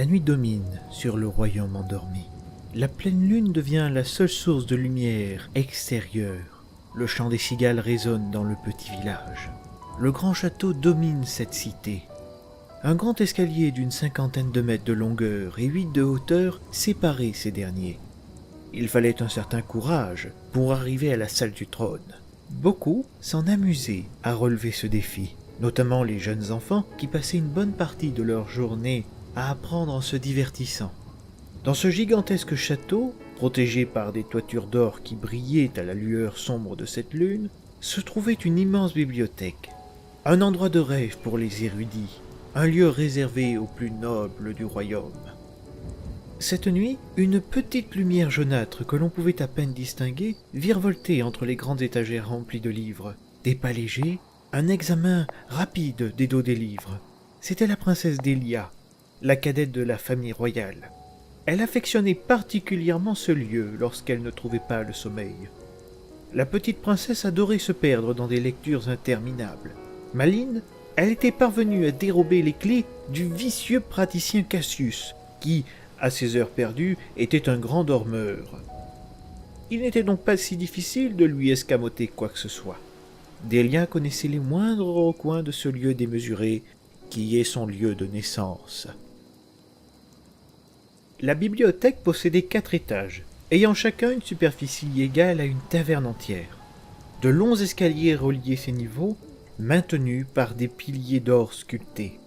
La nuit domine sur le royaume endormi. La pleine lune devient la seule source de lumière extérieure. Le chant des cigales résonne dans le petit village. Le grand château domine cette cité. Un grand escalier d'une 50aine de mètres de longueur et 8 de hauteur séparait ces derniers. Il fallait un certain courage pour arriver à la salle du trône. Beaucoup s'en amusaient à relever ce défi, notamment les jeunes enfants qui passaient une bonne partie de leur journée à apprendre en se divertissant. Dans ce gigantesque château, protégé par des toitures d'or qui brillaient à la lueur sombre de cette lune, se trouvait une immense bibliothèque. Un endroit de rêve pour les érudits, un lieu réservé aux plus nobles du royaume. Cette nuit, une petite lumière jaunâtre que l'on pouvait à peine distinguer virevoltait entre les grandes étagères remplies de livres. Des pas légers, un examen rapide des dos des livres. C'était la princesse Delia, la cadette de la famille royale. Elle affectionnait particulièrement ce lieu lorsqu'elle ne trouvait pas le sommeil. La petite princesse adorait se perdre dans des lectures interminables. Maligne, elle était parvenue à dérober les clés du vicieux praticien Cassius, qui, à ses heures perdues, était un grand dormeur. Il n'était donc pas si difficile de lui escamoter quoi que ce soit. Delia connaissait les moindres recoins de ce lieu démesuré, qui est son lieu de naissance. La bibliothèque possédait 4 étages, ayant chacun une superficie égale à une taverne entière. De longs escaliers reliaient ces niveaux, maintenus par des piliers d'or sculptés.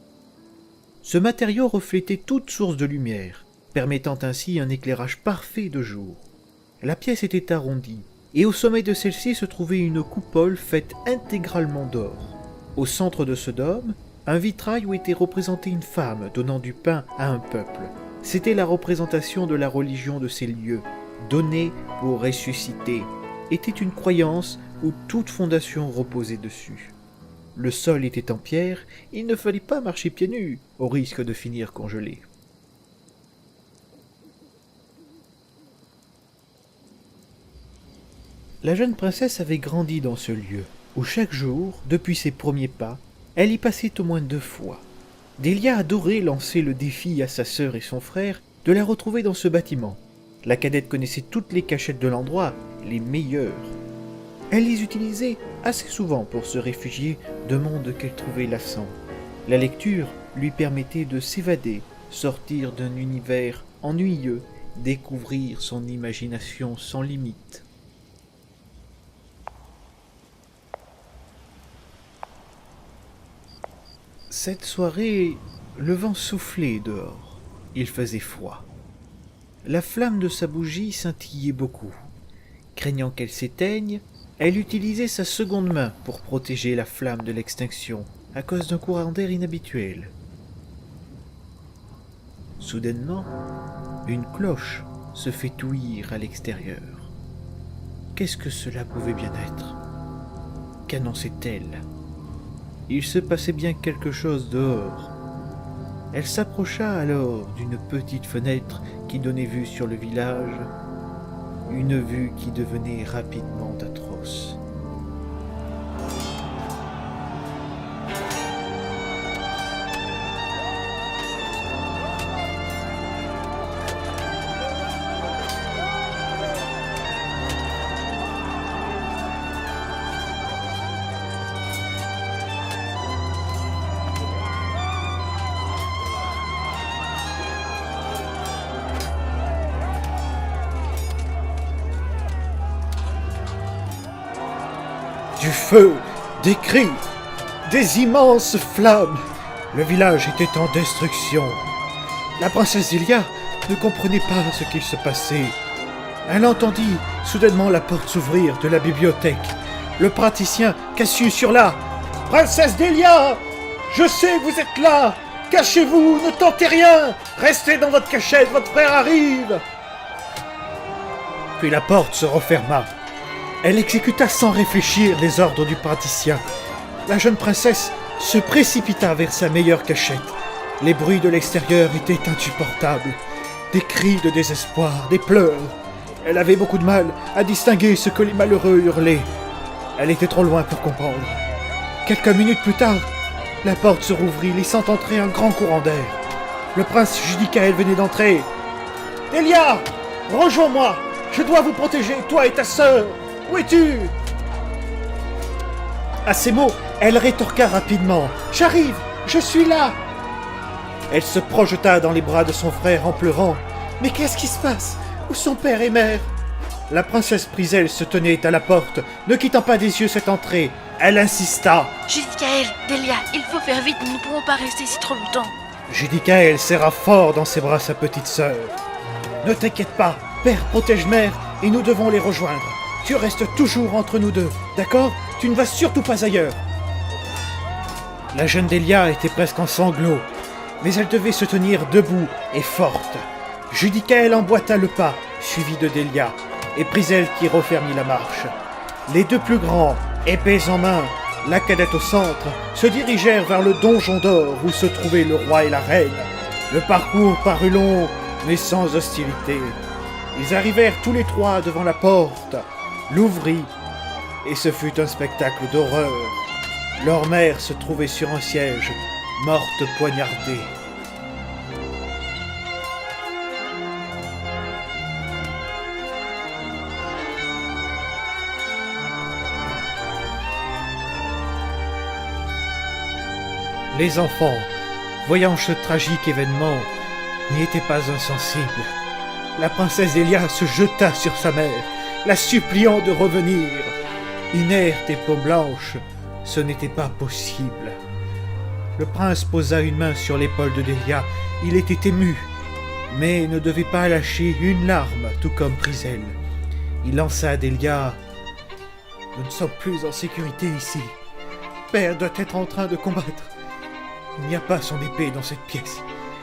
Ce matériau reflétait toute source de lumière, permettant ainsi un éclairage parfait de jour. La pièce était arrondie, et au sommet de celle-ci se trouvait une coupole faite intégralement d'or. Au centre de ce dôme, un vitrail où était représentée une femme donnant du pain à un peuple. C'était la représentation de la religion de ces lieux, donnée pour ressusciter, était une croyance où toute fondation reposait dessus. Le sol était en pierre, il ne fallait pas marcher pieds nus, au risque de finir congelé. La jeune princesse avait grandi dans ce lieu, où chaque jour, depuis ses premiers pas, elle y passait au moins 2 fois. Delia adorait lancer le défi à sa sœur et son frère de la retrouver dans ce bâtiment. La cadette connaissait toutes les cachettes de l'endroit, les meilleures. Elle les utilisait assez souvent pour se réfugier de mondes qu'elle trouvait lassants. La lecture lui permettait de s'évader, sortir d'un univers ennuyeux, découvrir son imagination sans limite. Cette soirée, le vent soufflait dehors. Il faisait froid. La flamme de sa bougie scintillait beaucoup. Craignant qu'elle s'éteigne, elle utilisait sa seconde main pour protéger la flamme de l'extinction, à cause d'un courant d'air inhabituel. Soudainement, une cloche se fait ouïr à l'extérieur. Qu'est-ce que cela pouvait bien être? Qu'annonçait-elle? Il se passait bien quelque chose dehors. Elle s'approcha alors d'une petite fenêtre qui donnait vue sur le village, une vue qui devenait rapidement atroce. Du feu, des cris, des immenses flammes. Le village était en destruction. La princesse Delia ne comprenait pas ce qu'il se passait. Elle entendit soudainement la porte s'ouvrir de la bibliothèque. Le praticien Cassius hurla. « Princesse Delia, je sais que vous êtes là. Cachez-vous, ne tentez rien. Restez dans votre cachette, votre frère arrive. » Puis la porte se referma. Elle exécuta sans réfléchir les ordres du praticien. La jeune princesse se précipita vers sa meilleure cachette. Les bruits de l'extérieur étaient insupportables. Des cris de désespoir, des pleurs. Elle avait beaucoup de mal à distinguer ce que les malheureux hurlaient. Elle était trop loin pour comprendre. Quelques minutes plus tard, la porte se rouvrit, laissant entrer un grand courant d'air. Le prince Judicaël venait d'entrer. « Delia, rejoins-moi. Je dois vous protéger, toi et ta sœur. Où es-tu » À ces mots, elle rétorqua rapidement. « J'arrive, je suis là !» Elle se projeta dans les bras de son frère en pleurant. « Mais qu'est-ce qui se passe? Où sont père et mère ?» La princesse Priselle se tenait à la porte, ne quittant pas des yeux cette entrée. Elle insista. « Judicaël, Delia, il faut faire vite, nous ne pourrons pas rester si trop longtemps. » Judicaël serra fort dans ses bras sa petite sœur. « Ne t'inquiète pas, père protège mère et nous devons les rejoindre. Tu restes toujours entre nous deux, d'accord? Tu ne vas surtout pas ailleurs. » La jeune Delia était presque en sanglots, mais elle devait se tenir debout et forte. Judicaël emboîta le pas, suivi de Delia, et Priselle qui refermit la marche. Les deux plus grands, épées en main, la cadette au centre, se dirigèrent vers le donjon d'or où se trouvaient le roi et la reine. Le parcours parut long, mais sans hostilité. Ils arrivèrent tous les trois devant la porte, l'ouvrit, et ce fut un spectacle d'horreur. Leur mère se trouvait sur un siège, morte poignardée. Les enfants, voyant ce tragique événement, n'y étaient pas insensibles. La princesse Delia se jeta sur sa mère, la suppliant de revenir. Inerte et peau blanche, ce n'était pas possible. Le prince posa une main sur l'épaule de Delia. Il était ému, mais ne devait pas lâcher une larme, tout comme Priselle. Il lança à Delia. « Nous ne sommes plus en sécurité ici. Père doit être en train de combattre. Il n'y a pas son épée dans cette pièce.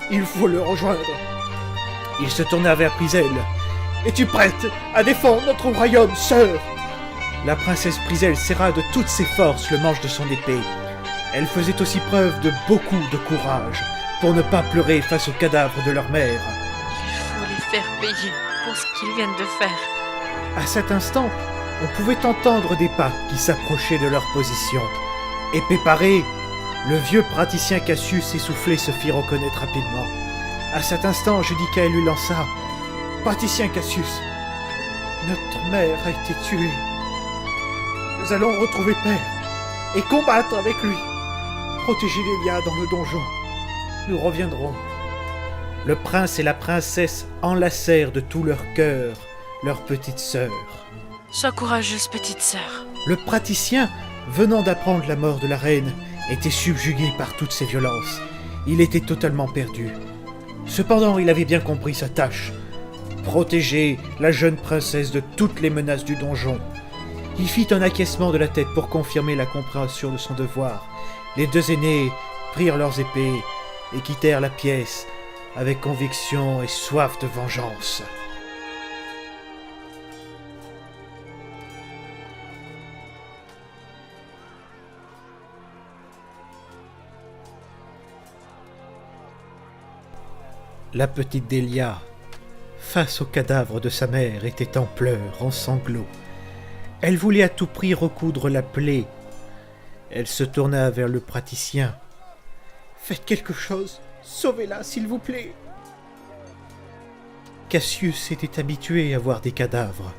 Il faut le rejoindre. » Il se tourna vers Priselle. « Es-tu prête à défendre notre royaume, sœur ?» La princesse Priselle serra de toutes ses forces le manche de son épée. Elle faisait aussi preuve de beaucoup de courage pour ne pas pleurer face au cadavre de leur mère. Il faut les faire payer pour ce qu'ils viennent de faire. À cet instant, on pouvait entendre des pas qui s'approchaient de leur position. Épée parée, le vieux praticien Cassius essoufflé se fit reconnaître rapidement. À cet instant, Judicaël lui lança. « Praticien Cassius, notre mère a été tuée. Nous allons retrouver Père et combattre avec lui. Protéger Delia dans le donjon. Nous reviendrons. » Le prince et la princesse enlacèrent de tout leur cœur leur petite sœur. Sois courageuse, petite sœur. Le praticien, venant d'apprendre la mort de la reine, était subjugué par toutes ces violences. Il était totalement perdu. Cependant, il avait bien compris sa tâche. Protéger la jeune princesse de toutes les menaces du donjon. Il fit un acquiescement de la tête pour confirmer la compréhension de son devoir. Les deux aînés prirent leurs épées et quittèrent la pièce avec conviction et soif de vengeance. La petite Delia, face au cadavre de sa mère, était en pleurs, en sanglots. Elle voulait à tout prix recoudre la plaie. Elle se tourna vers le praticien. « Faites quelque chose, sauvez-la, s'il vous plaît !» Cassius était habitué à voir des cadavres,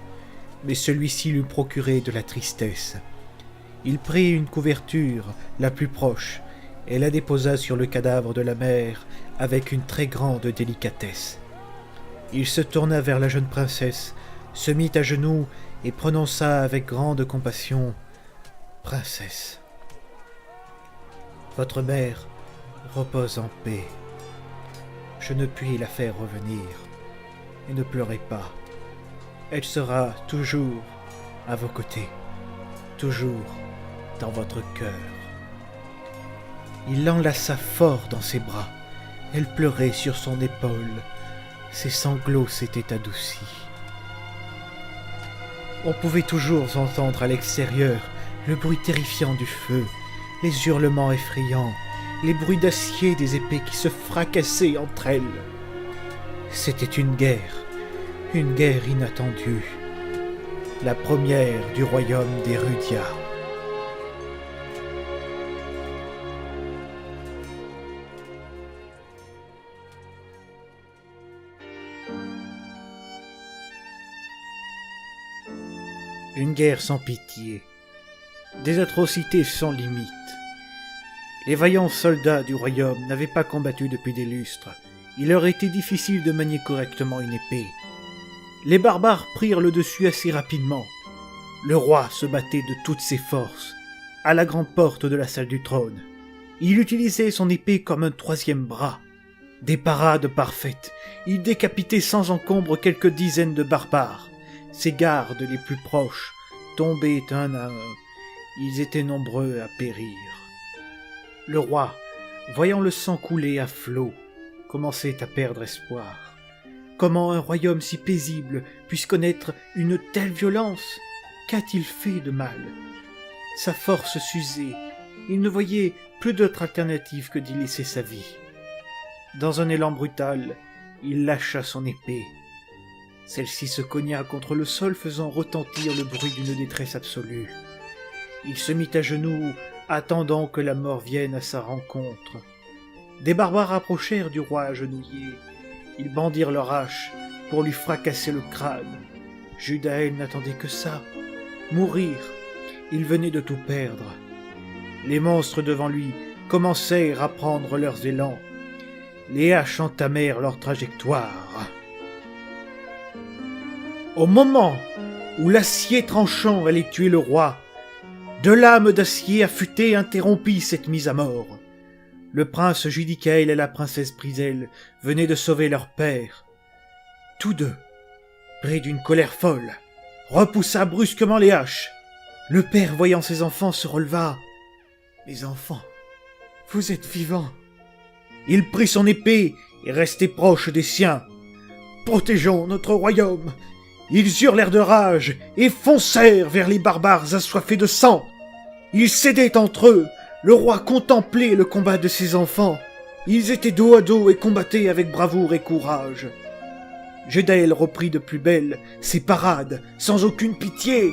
mais celui-ci lui procurait de la tristesse. Il prit une couverture, la plus proche, et la déposa sur le cadavre de la mère avec une très grande délicatesse. Il se tourna vers la jeune princesse, se mit à genoux et prononça avec grande compassion « Princesse, votre mère repose en paix. Je ne puis la faire revenir. Et ne pleurez pas. Elle sera toujours à vos côtés, toujours dans votre cœur. » Il l'enlaça fort dans ses bras. Elle pleurait sur son épaule. Ses sanglots s'étaient adoucis. On pouvait toujours entendre à l'extérieur le bruit terrifiant du feu, les hurlements effrayants, les bruits d'acier des épées qui se fracassaient entre elles. C'était une guerre inattendue, la première du royaume des Rudia. Une guerre sans pitié. Des atrocités sans limite. Les vaillants soldats du royaume n'avaient pas combattu depuis des lustres. Il leur était difficile de manier correctement une épée. Les barbares prirent le dessus assez rapidement. Le roi se battait de toutes ses forces, à la grande porte de la salle du trône. Il utilisait son épée comme un troisième bras. Des parades parfaites, il décapitait sans encombre quelques dizaines de barbares. Ses gardes les plus proches tombaient un à un. Ils étaient nombreux à périr. Le roi, voyant le sang couler à flots, commençait à perdre espoir. Comment un royaume si paisible puisse connaître une telle violence? Qu'a-t-il fait de mal? Sa force s'usait. Il ne voyait plus d'autre alternative que d'y laisser sa vie. Dans un élan brutal, il lâcha son épée. Celle-ci se cogna contre le sol, faisant retentir le bruit d'une détresse absolue. Il se mit à genoux, attendant que la mort vienne à sa rencontre. Des barbares approchèrent du roi agenouillé. Ils bandirent leurs haches pour lui fracasser le crâne. Judaël n'attendait que ça. Mourir. Il venait de tout perdre. Les monstres devant lui commencèrent à prendre leurs élans. Les haches entamèrent leur trajectoire. Au moment où l'acier tranchant allait tuer le roi, deux lames d'acier affûtées interrompit cette mise à mort. Le prince Judicaël et la princesse Briselle venaient de sauver leur père. Tous deux, pris d'une colère folle, repoussa brusquement les haches. Le père, voyant ses enfants, se releva. « Mes enfants, vous êtes vivants !» Il prit son épée et restait proche des siens. « Protégeons notre royaume !» Ils hurlèrent de rage et foncèrent vers les barbares assoiffés de sang. Ils cédaient entre eux. Le roi contemplait le combat de ses enfants. Ils étaient dos à dos et combattaient avec bravoure et courage. Judaël reprit de plus belle ses parades, sans aucune pitié.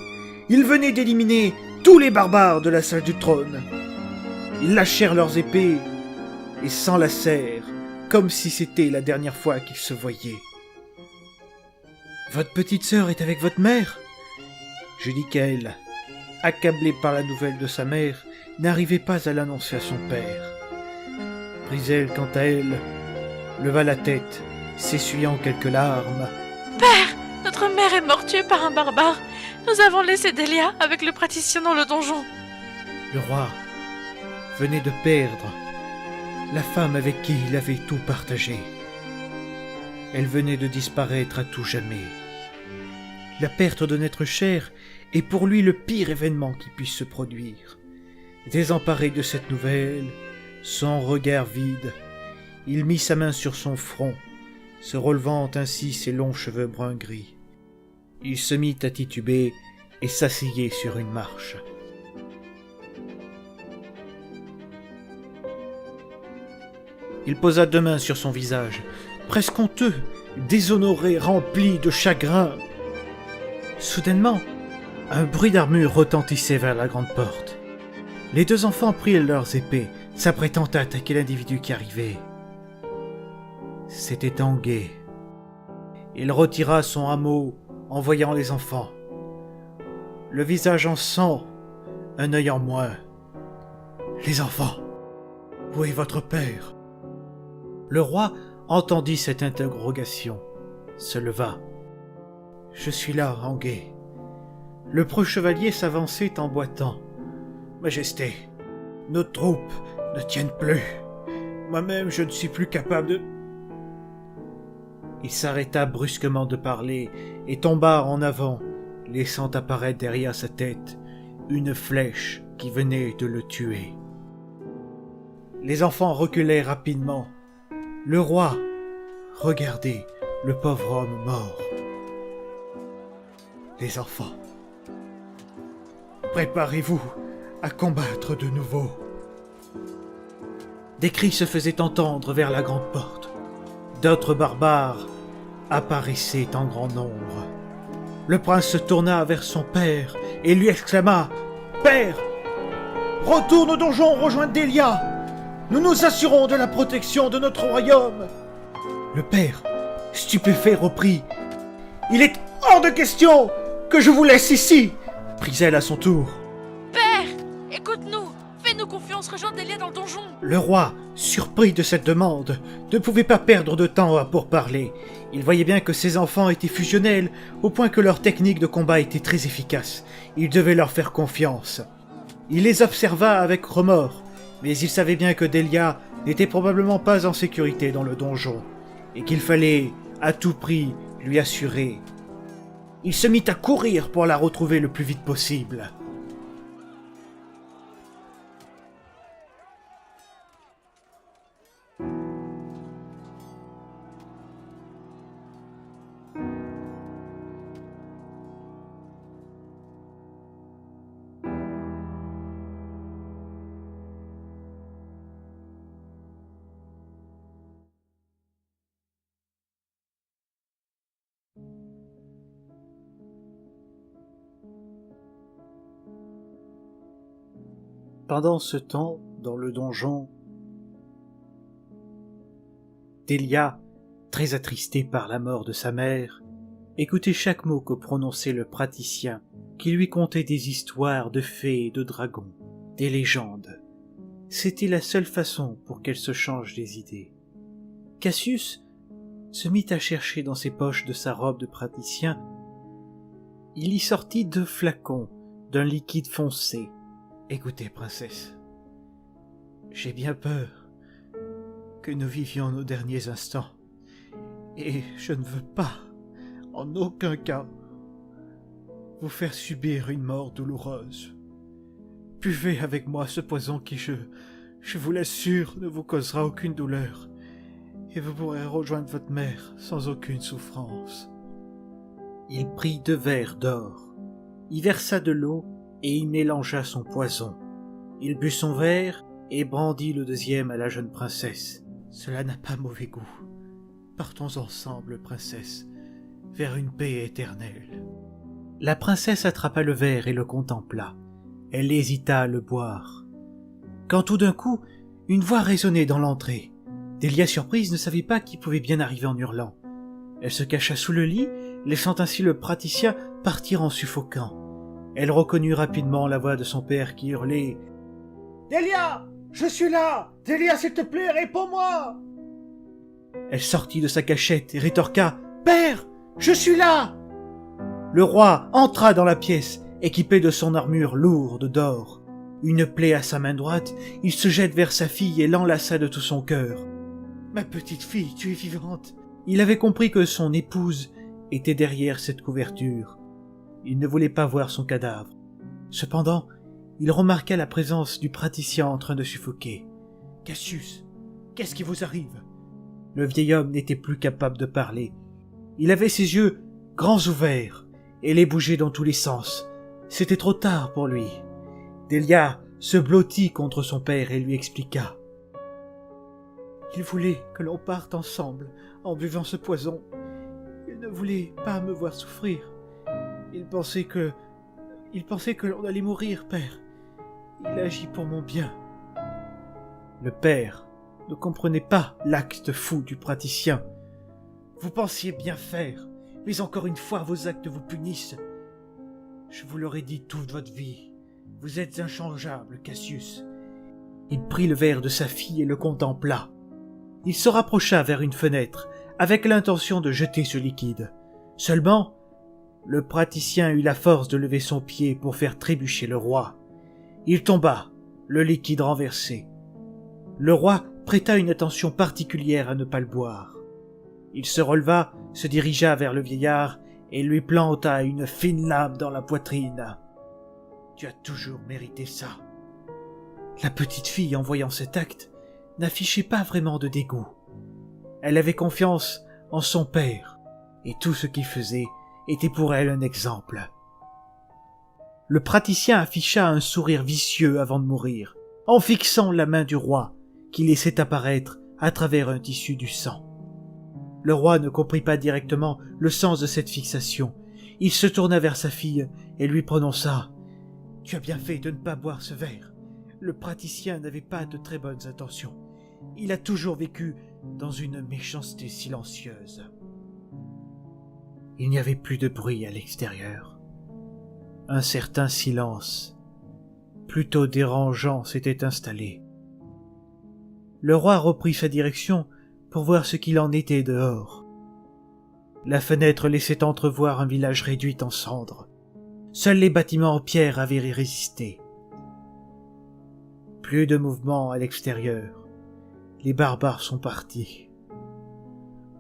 Ils venaient d'éliminer tous les barbares de la salle du trône. Ils lâchèrent leurs épées et s'enlacèrent, comme si c'était la dernière fois qu'ils se voyaient. « Votre petite sœur est avec votre mère ?» Judicaël, accablé par la nouvelle de sa mère, n'arrivait pas à l'annoncer à son père. Briselle, quant à elle, leva la tête, s'essuyant quelques larmes. « Père, notre mère est morte tuée par un barbare. Nous avons laissé Delia avec le praticien dans le donjon. » Le roi venait de perdre la femme avec qui il avait tout partagé. Elle venait de disparaître à tout jamais. La perte d'un être cher est pour lui le pire événement qui puisse se produire. Désemparé de cette nouvelle, son regard vide, il mit sa main sur son front, se relevant ainsi ses longs cheveux brun-gris. Il se mit à tituber et s'asseyait sur une marche. Il posa deux mains sur son visage, presque honteux, déshonoré, rempli de chagrin. Soudainement, un bruit d'armure retentissait vers la grande porte. Les deux enfants prirent leurs épées, s'apprêtant à attaquer l'individu qui arrivait. C'était Tanguay. Il retira son hameau en voyant les enfants. Le visage en sang, un œil en moins. « Les enfants, où est votre père ?» Le roi entendit cette interrogation, se leva. « Je suis là, Tanguay. » Le preux chevalier s'avançait en boitant. « Majesté, nos troupes ne tiennent plus. Moi-même, je ne suis plus capable de... » Il s'arrêta brusquement de parler et tomba en avant, laissant apparaître derrière sa tête une flèche qui venait de le tuer. Les enfants reculaient rapidement. Le roi regardait le pauvre homme mort. Les enfants, préparez-vous à combattre de nouveau. Des cris se faisaient entendre vers la grande porte. D'autres barbares apparaissaient en grand nombre. Le prince se tourna vers son père et lui exclama « Père, retourne au donjon rejoindre Delia. Nous nous assurons de la protection de notre royaume. » Le père, stupéfait, reprit « Il est hors de question que je vous laisse ici. prit elle à son tour. Père, écoute-nous. Fais-nous confiance, rejoins Delia dans le donjon. Le roi, surpris de cette demande, ne pouvait pas perdre de temps à pourparler. Il voyait bien que ses enfants étaient fusionnels, au point que leur technique de combat était très efficace. Il devait leur faire confiance. Il les observa avec remords, mais il savait bien que Delia n'était probablement pas en sécurité dans le donjon, et qu'il fallait, à tout prix, lui assurer. Il se mit à courir pour la retrouver le plus vite possible. Pendant ce temps, dans le donjon, Delia, très attristée par la mort de sa mère, écoutait chaque mot que prononçait le praticien, qui lui contait des histoires de fées et de dragons, des légendes. C'était la seule façon pour qu'elle se change des idées. Cassius se mit à chercher dans ses poches de sa robe de praticien. Il y sortit 2 flacons d'un liquide foncé. « Écoutez, princesse, j'ai bien peur que nous vivions nos derniers instants, et je ne veux pas, en aucun cas, vous faire subir une mort douloureuse. Buvez avec moi ce poison qui, je vous l'assure, ne vous causera aucune douleur, et vous pourrez rejoindre votre mère sans aucune souffrance. » Il prit 2 verres d'or, y versa de l'eau et y mélangea son poison. Il but son verre et brandit le 2e à la jeune princesse. « Cela n'a pas mauvais goût. Partons ensemble, princesse, vers une paix éternelle. » La princesse attrapa le verre et le contempla. Elle hésita à le boire. Quand tout d'un coup, une voix résonnait dans l'entrée. Delia, surprise, ne savait pas qui pouvait bien arriver en hurlant. Elle se cacha sous le lit, laissant ainsi le praticien partir en suffoquant. Elle reconnut rapidement la voix de son père qui hurlait « Delia, je suis là! Delia, s'il te plaît, réponds-moi » Elle sortit de sa cachette et rétorqua « Père, je suis là !» Le roi entra dans la pièce, équipé de son armure lourde d'or. Une plaie à sa main droite, il se jette vers sa fille et l'enlaça de tout son cœur. « Ma petite fille, tu es vivante !» Il avait compris que son épouse était derrière cette couverture. Il ne voulait pas voir son cadavre. Cependant, il remarqua la présence du praticien en train de suffoquer. « Cassius, qu'est-ce qui vous arrive ?» Le vieil homme n'était plus capable de parler. Il avait ses yeux grands ouverts et les bougeait dans tous les sens. C'était trop tard pour lui. Delia se blottit contre son père et lui expliqua. « Il voulait que l'on parte ensemble en buvant ce poison. Il ne voulait pas me voir souffrir. Il pensait que l'on allait mourir, père. Il agit pour mon bien. » Le père ne comprenait pas l'acte fou du praticien. « Vous pensiez bien faire, mais encore une fois vos actes vous punissent. Je vous l'aurais dit toute votre vie. Vous êtes inchangeable, Cassius. » Il prit le verre de sa fille et le contempla. Il se rapprocha vers une fenêtre, avec l'intention de jeter ce liquide. Seulement, le praticien eut la force de lever son pied pour faire trébucher le roi. Il tomba, le liquide renversé. Le roi prêta une attention particulière à ne pas le boire. Il se releva, se dirigea vers le vieillard et lui planta une fine lame dans la poitrine. « Tu as toujours mérité ça. » La petite fille, en voyant cet acte, n'affichait pas vraiment de dégoût. Elle avait confiance en son père, et tout ce qu'il faisait était pour elle un exemple. Le praticien afficha un sourire vicieux avant de mourir, en fixant la main du roi, qui laissait apparaître à travers un tissu du sang. Le roi ne comprit pas directement le sens de cette fixation. Il se tourna vers sa fille et lui prononça « Tu as bien fait de ne pas boire ce verre. Le praticien n'avait pas de très bonnes intentions. Il a toujours vécu dans une méchanceté silencieuse. » Il n'y avait plus de bruit à l'extérieur. Un certain silence, plutôt dérangeant, s'était installé. Le roi reprit sa direction pour voir ce qu'il en était dehors. La fenêtre laissait entrevoir un village réduit en cendres. Seuls les bâtiments en pierre avaient résisté. Plus de mouvement à l'extérieur. Les barbares sont partis.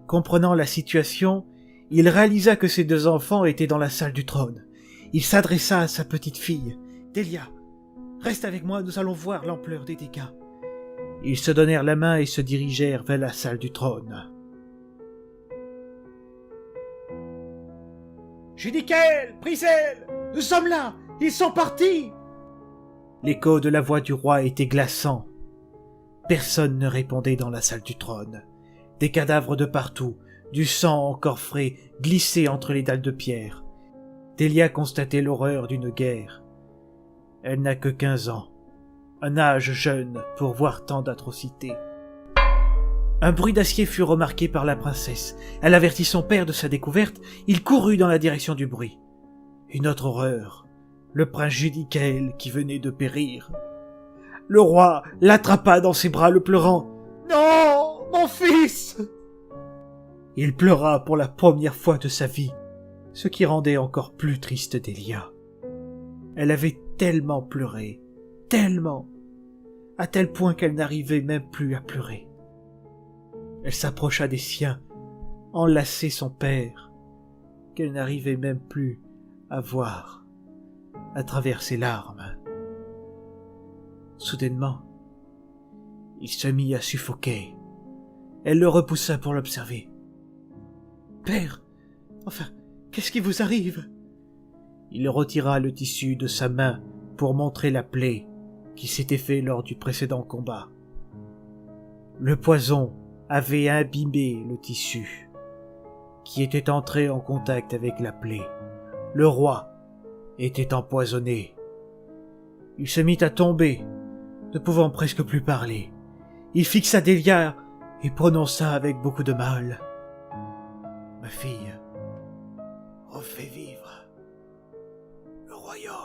Comprenant la situation, il réalisa que ses 2 enfants étaient dans la salle du trône. Il s'adressa à sa petite fille. « Delia, reste avec moi, nous allons voir l'ampleur des dégâts. » Ils se donnèrent la main et se dirigèrent vers la salle du trône. « Judicaël, Brisel, nous sommes là, ils sont partis !» L'écho de la voix du roi était glaçant. Personne ne répondait dans la salle du trône. Des cadavres de partout, du sang encore frais glissait entre les dalles de pierre. Delia constatait l'horreur d'une guerre. Elle n'a que 15 ans, un âge jeune pour voir tant d'atrocités. Un bruit d'acier fut remarqué par la princesse. Elle avertit son père de sa découverte. Il courut dans la direction du bruit. Une autre horreur, le prince Judicaël qui venait de périr. Le roi l'attrapa dans ses bras, le pleurant. « Non, mon fils !» Il pleura pour la première fois de sa vie, ce qui rendait encore plus triste Delia. Elle avait tellement pleuré, tellement, à tel point qu'elle n'arrivait même plus à pleurer. Elle s'approcha des siens, enlaçait son père, qu'elle n'arrivait même plus à voir à travers ses larmes. Soudainement, il se mit à suffoquer. Elle le repoussa pour l'observer. « Père, enfin, qu'est-ce qui vous arrive ?» Il retira le tissu de sa main pour montrer la plaie qui s'était faite lors du précédent combat. Le poison avait imbibé le tissu, qui était entré en contact avec la plaie. Le roi était empoisonné. Il se mit à tomber, ne pouvant presque plus parler. Il fixa Delia et prononça avec beaucoup de mal. « Ma fille, refais vivre le royaume. »